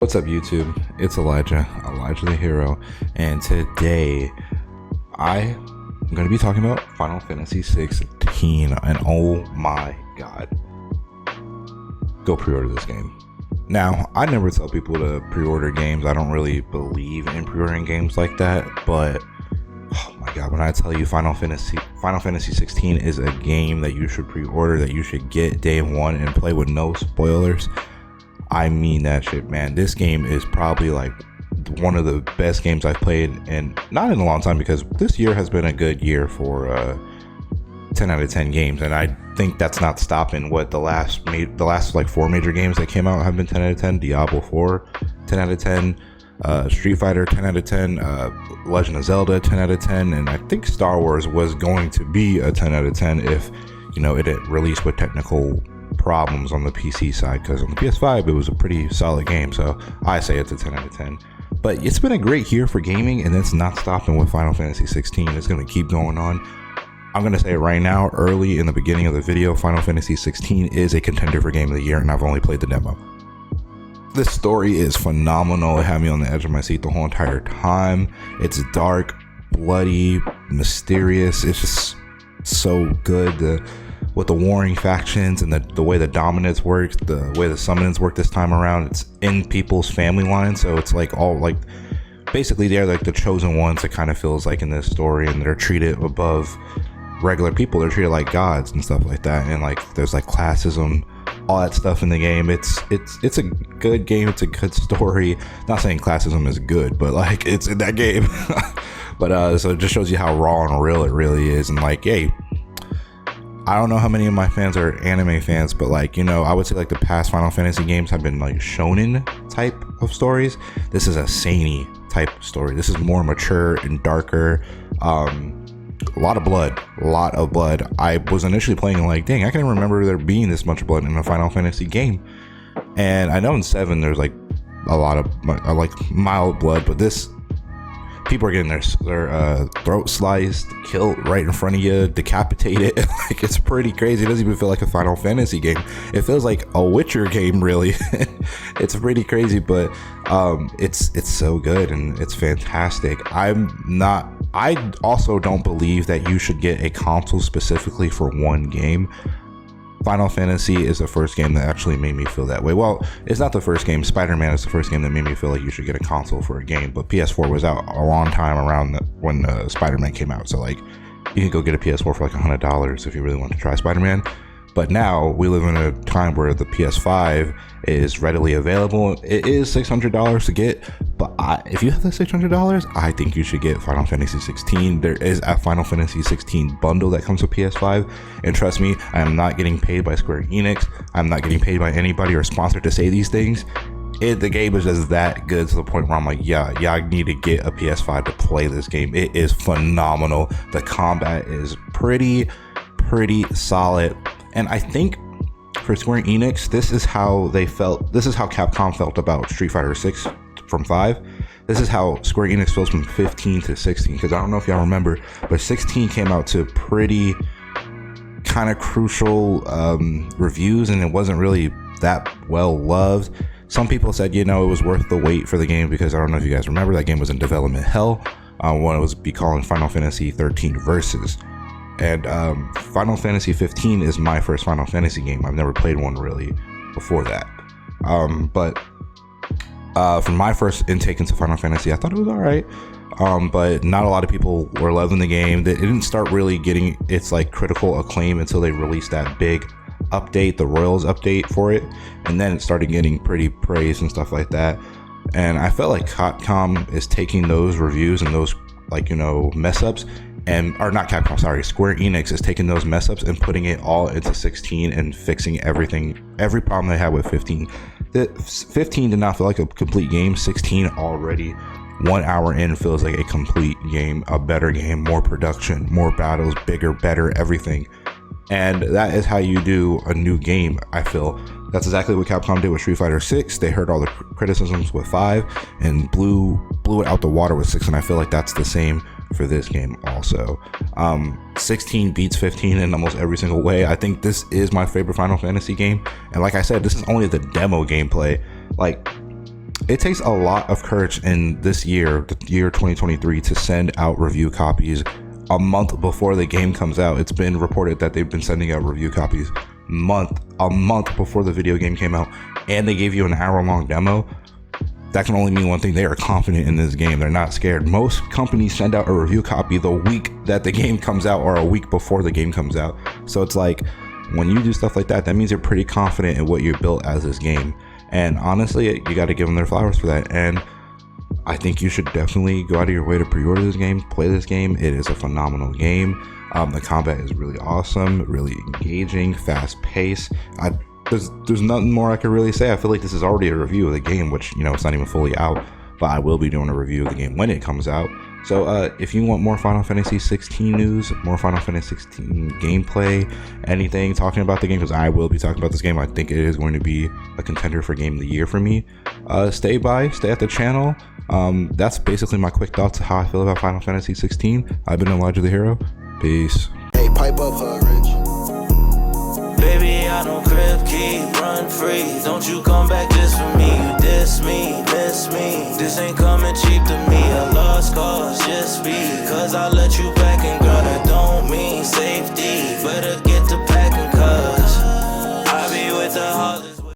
What's up, YouTube? It's Elijah the Hero, and today I'm going to be talking about Final Fantasy 16, and oh my god, go pre-order this game. Now, I never tell people to pre-order games. I don't really believe in pre-ordering games like that, but oh my god, when I tell you Final Fantasy 16 is a game that you should pre-order, that you should get day one and play with no spoilers, I mean that shit, man. This game is probably like one of the best games I've played, and not in a long time, because this year has been a good year for 10 out of 10 games, and I think that's not stopping. What the last like 4 major games that came out have been 10 out of 10. Diablo 4, 10 out of 10. Street Fighter, 10 out of 10. Legend of Zelda, 10 out of 10. And I think Star Wars was going to be a 10 out of 10 if, you know, it had released with technical problems on the PC side, because on the PS5 it was a pretty solid game, so I say it's a 10 out of 10. But it's been a great year for gaming, and it's not stopping with Final Fantasy 16. It's going to keep going on. I'm going to say it right now, early in the beginning of the video, Final Fantasy 16 is a contender for Game of the Year, and I've only played the demo. This story is phenomenal. It had me on the edge of my seat the whole entire time. It's dark, bloody, mysterious. It's just so good. With the warring factions and the way the dominance works, the way the summonings work this time around, it's in people's family line, so it's like all like basically they're like the chosen ones. It kind of feels like in this story, and they're treated above regular people. They're treated like gods and stuff like that, and like there's like classism, all that stuff in the game. It's a good game. It's a good story. Not saying classism is good, but like it's in that game. But so it just shows you how raw and real it really is. And like, hey, I don't know how many of my fans are anime fans, but like, you know, I would say like the past Final Fantasy games have been like shonen type of stories. This is a seinen type story. This is more mature and darker. A lot of blood. I was initially playing like, dang, I can't remember there being this much blood in a Final Fantasy game. And I know in 7 there's like a lot of like mild blood, but this, people are getting their throat sliced, killed right in front of you, decapitated. Like, it's pretty crazy. It doesn't even feel like a Final Fantasy game. It feels like a Witcher game, really. It's pretty crazy, but it's so good and it's fantastic. I also don't believe that you should get a console specifically for one game. Final Fantasy is the first game that actually made me feel that way. Well, it's not the first game. Spider-Man is the first game that made me feel like you should get a console for a game, but PS4 was out a long time around when Spider-Man came out, so like you can go get a PS4 for like $100 if you really want to try Spider-Man. But now we live in a time where the PS5 is readily available. It is $600 to get, but if you have the $600, I think you should get Final Fantasy 16. There is a Final Fantasy 16 bundle that comes with PS5, and trust me, I am not getting paid by Square Enix. I'm not getting paid by anybody or sponsored to say these things. The game is just that good to the point where I'm like, yeah, I need to get a PS5 to play this game. It is phenomenal. The combat is pretty solid. And I think for Square Enix, this is how Capcom felt about Street Fighter 6 from 5. This is how Square Enix feels from 15 to 16, because I don't know if y'all remember, but 16 came out to pretty kind of crucial reviews, and it wasn't really that well loved. Some people said, you know, it was worth the wait for the game, because I don't know if you guys remember, that game was in development hell when it was be calling Final Fantasy 13 Versus. And Final Fantasy 15 is my first Final Fantasy game. I've never played one really before that. But from my first intake into Final Fantasy, I thought it was alright. But not a lot of people were loving the game. It didn't start really getting its like critical acclaim until they released that big update, the Royals update for it. And then it started getting pretty praise and stuff like that. And I felt like Capcom is taking those reviews and those, like, you know, mess ups, Square Enix is taking those mess ups and putting it all into 16 and fixing every problem they had with 15. 15 did not feel like a complete game. 16 already 1 hour in feels like a complete game, a better game, more production, more battles, bigger, better, everything. And that is how you do a new game. I feel that's exactly what Capcom did with Street Fighter 6. They heard all the criticisms with 5 and blew it out the water with 6, and I feel like that's the same for this game also. 16 beats 15 in almost every single way. I think this is my favorite Final Fantasy game, and like I said, this is only the demo gameplay. Like, it takes a lot of courage in this year, the year 2023, to send out review copies a month before the game comes out. It's been reported that they've been sending out review copies a month before the video game came out, and they gave you an hour-long demo. That can only mean one thing: they are confident in this game. They're not scared. Most companies send out a review copy the week that the game comes out or a week before the game comes out. So it's like, when you do stuff like that, that means you're pretty confident in what you built as this game. And honestly, you got to give them their flowers for that. And I think you should definitely go out of your way to pre-order this game, play this game. It is a phenomenal game. The combat is really awesome, really engaging, fast-paced. There's nothing more I could really say. I feel like this is already a review of the game, which, you know, it's not even fully out, but I will be doing a review of the game when it comes out. So if you want more Final Fantasy 16 news, more Final Fantasy 16 gameplay, anything talking about the game, because I will be talking about this game. I think it is going to be a contender for Game of the Year for me. Stay at the channel. That's basically my quick thoughts of how I feel about Final Fantasy 16. I've been Elijah the Hero. Peace. Hey, pipe up, hood rich. Baby, I don't crib key, run free. Don't you come back just for me. You diss me, miss me. This ain't coming cheap to me. A lost cause, just be. Cause I let you back and girl, that don't mean safety. Better